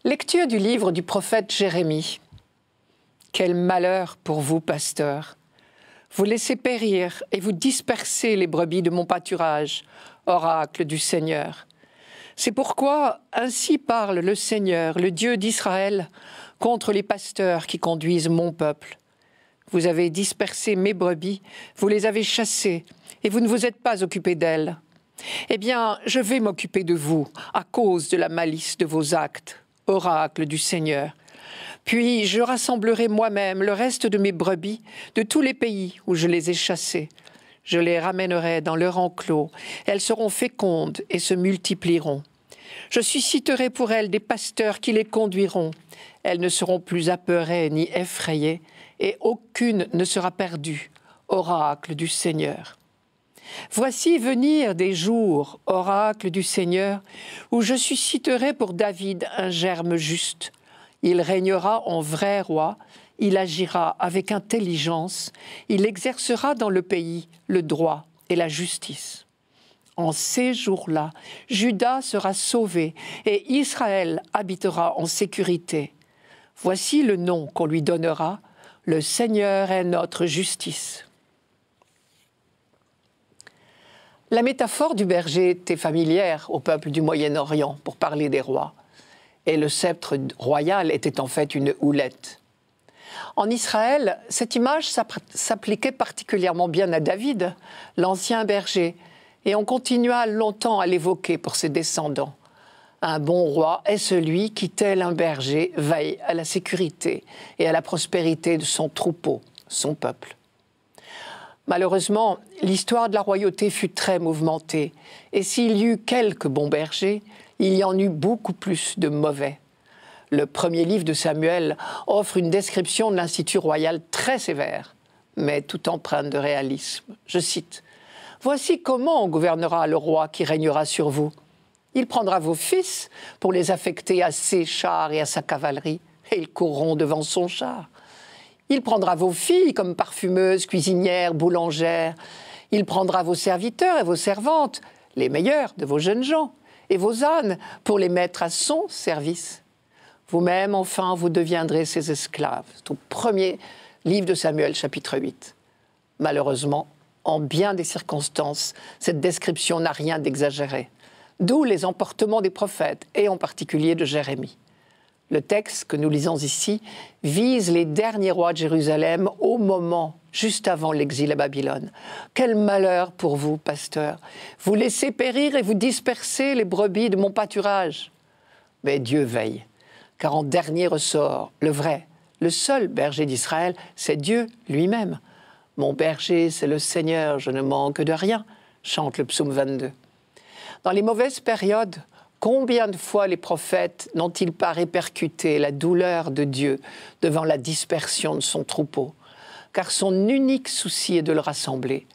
Lecture du livre du prophète Jérémie. Quel malheur pour vous, pasteurs! Vous laissez périr et vous dispersez les brebis de mon pâturage, oracle du Seigneur. C'est pourquoi ainsi parle le Seigneur, le Dieu d'Israël, contre les pasteurs qui conduisent mon peuple. Vous avez dispersé mes brebis, vous les avez chassées, et vous ne vous êtes pas occupés d'elles. Eh bien, je vais m'occuper de vous à cause de la malice de vos actes, oracle du Seigneur. Puis je rassemblerai moi-même le reste de mes brebis de tous les pays où je les ai chassées. Je les ramènerai dans leur enclos. Elles seront fécondes et se multiplieront. Je susciterai pour elles des pasteurs qui les conduiront. Elles ne seront plus apeurées ni effrayées, et aucune ne sera perdue, oracle du Seigneur. Voici venir des jours, oracle du Seigneur, où je susciterai pour David un germe juste. Il régnera en vrai roi, il agira avec intelligence, il exercera dans le pays le droit et la justice. En ces jours-là, Juda sera sauvé et Israël habitera en sécurité. Voici le nom qu'on lui donnera, le Seigneur est notre justice. La métaphore du berger était familière au peuple du Moyen-Orient pour parler des rois. Et le sceptre royal était en fait une houlette. En Israël, cette image s'appliquait particulièrement bien à David, l'ancien berger, et on continua longtemps à l'évoquer pour ses descendants. Un bon roi est celui qui, tel un berger, veille à la sécurité et à la prospérité de son troupeau, son peuple. Malheureusement, l'histoire de la royauté fut très mouvementée, et s'il y eut quelques bons bergers, il y en eut beaucoup plus de mauvais. Le premier livre de Samuel offre une description de l'institut royal très sévère, mais tout empreinte de réalisme. Je cite « Voici comment gouvernera le roi qui régnera sur vous. Il prendra vos fils pour les affecter à ses chars et à sa cavalerie, et ils courront devant son char. Il prendra vos filles comme parfumeuses, cuisinières, boulangères. Il prendra vos serviteurs et vos servantes, les meilleurs de vos jeunes gens, et vos ânes pour les mettre à son service. Vous-même, enfin, vous deviendrez ses esclaves. » C'est au premier livre de Samuel, chapitre 8. Malheureusement, en bien des circonstances, cette description n'a rien d'exagéré. D'où les emportements des prophètes, et en particulier de Jérémie. Le texte que nous lisons ici vise les derniers rois de Jérusalem au moment, juste avant l'exil à Babylone. Quel malheur pour vous, pasteurs! Vous laissez périr et vous dispersez les brebis de mon pâturage. Mais Dieu veille, car en dernier ressort, le vrai, le seul berger d'Israël, c'est Dieu lui-même. Mon berger, c'est le Seigneur, je ne manque de rien, chante le psaume 22. Dans les mauvaises périodes, combien de fois les prophètes n'ont-ils pas répercuté la douleur de Dieu devant la dispersion de son troupeau? Car son unique souci est de le rassembler.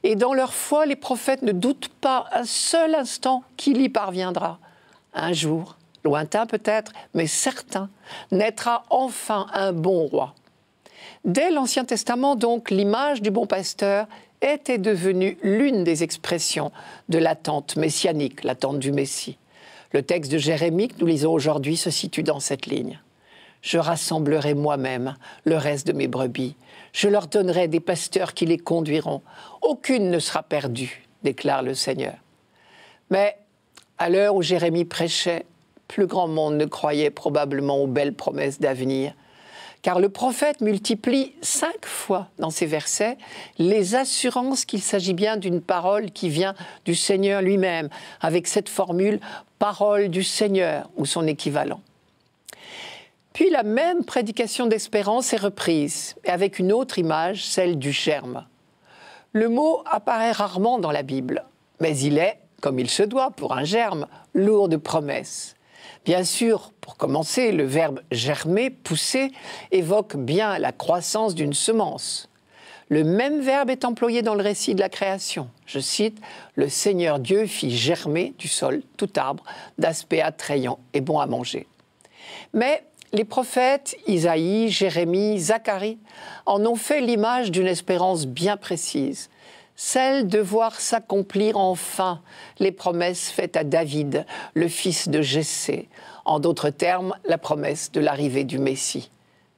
Et dans leur foi, les prophètes ne doutent pas un seul instant qu'il y parviendra. Un jour, lointain peut-être, mais certain, naîtra enfin un bon roi. Dès l'Ancien Testament, donc, l'image du bon pasteur était devenue l'une des expressions de l'attente messianique, l'attente du Messie. Le texte de Jérémie que nous lisons aujourd'hui se situe dans cette ligne. « Je rassemblerai moi-même le reste de mes brebis. Je leur donnerai des pasteurs qui les conduiront. Aucune ne sera perdue, déclare le Seigneur. » Mais à l'heure où Jérémie prêchait, plus grand monde ne croyait probablement aux belles promesses d'avenir. Car le prophète multiplie 5 fois dans ses versets les assurances qu'il s'agit bien d'une parole qui vient du Seigneur lui-même, avec cette formule « parole du Seigneur » ou son équivalent. Puis la même prédication d'espérance est reprise, et avec une autre image, celle du germe. Le mot apparaît rarement dans la Bible, mais il est, comme il se doit pour un germe, lourd de promesses. Bien sûr, pour commencer, le verbe « germer », « pousser » évoque bien la croissance d'une semence. Le même verbe est employé dans le récit de la création. Je cite « Le Seigneur Dieu fit germer du sol tout arbre d'aspect attrayant et bon à manger. » Mais les prophètes Isaïe, Jérémie, Zacharie en ont fait l'image d'une espérance bien précise, celle de voir s'accomplir enfin les promesses faites à David, le fils de Jessé, en d'autres termes, la promesse de l'arrivée du Messie.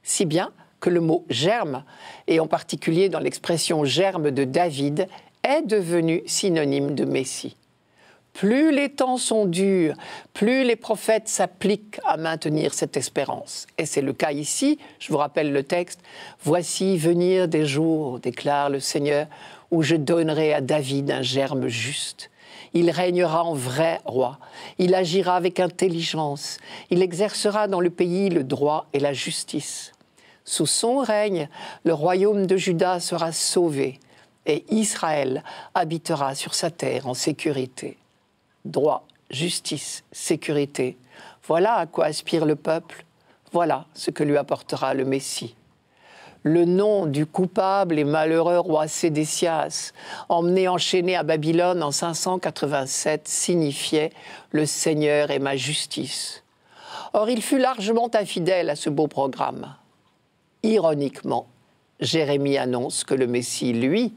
Si bien que le mot « germe », et en particulier dans l'expression « germe de David », est devenu synonyme de Messie. Plus les temps sont durs, plus les prophètes s'appliquent à maintenir cette espérance. Et c'est le cas ici, je vous rappelle le texte, « Voici venir des jours, déclare le Seigneur, où je donnerai à David un germe juste. Il régnera en vrai roi, il agira avec intelligence, il exercera dans le pays le droit et la justice. Sous son règne, le royaume de Juda sera sauvé, et Israël habitera sur sa terre en sécurité. » Droit, justice, sécurité, voilà à quoi aspire le peuple, voilà ce que lui apportera le Messie. Le nom du coupable et malheureux roi Sédécias, emmené enchaîné à Babylone en 587, signifiait « Le Seigneur est ma justice ». Or, il fut largement infidèle à ce beau programme. Ironiquement, Jérémie annonce que le Messie, lui,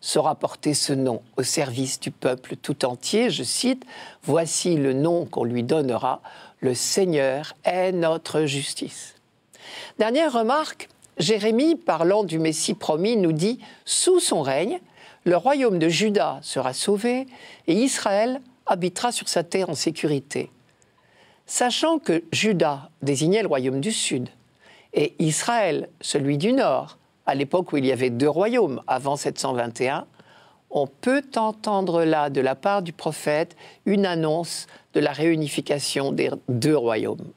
saura porter ce nom au service du peuple tout entier. Je cite, « Voici le nom qu'on lui donnera, le Seigneur est notre justice ». Dernière remarque, Jérémie, parlant du Messie promis, nous dit « Sous son règne, le royaume de Juda sera sauvé et Israël habitera sur sa terre en sécurité. » Sachant que Juda désignait le royaume du Sud et Israël, celui du Nord, à l'époque où il y avait deux royaumes, avant 721, on peut entendre là, de la part du prophète, une annonce de la réunification des deux royaumes.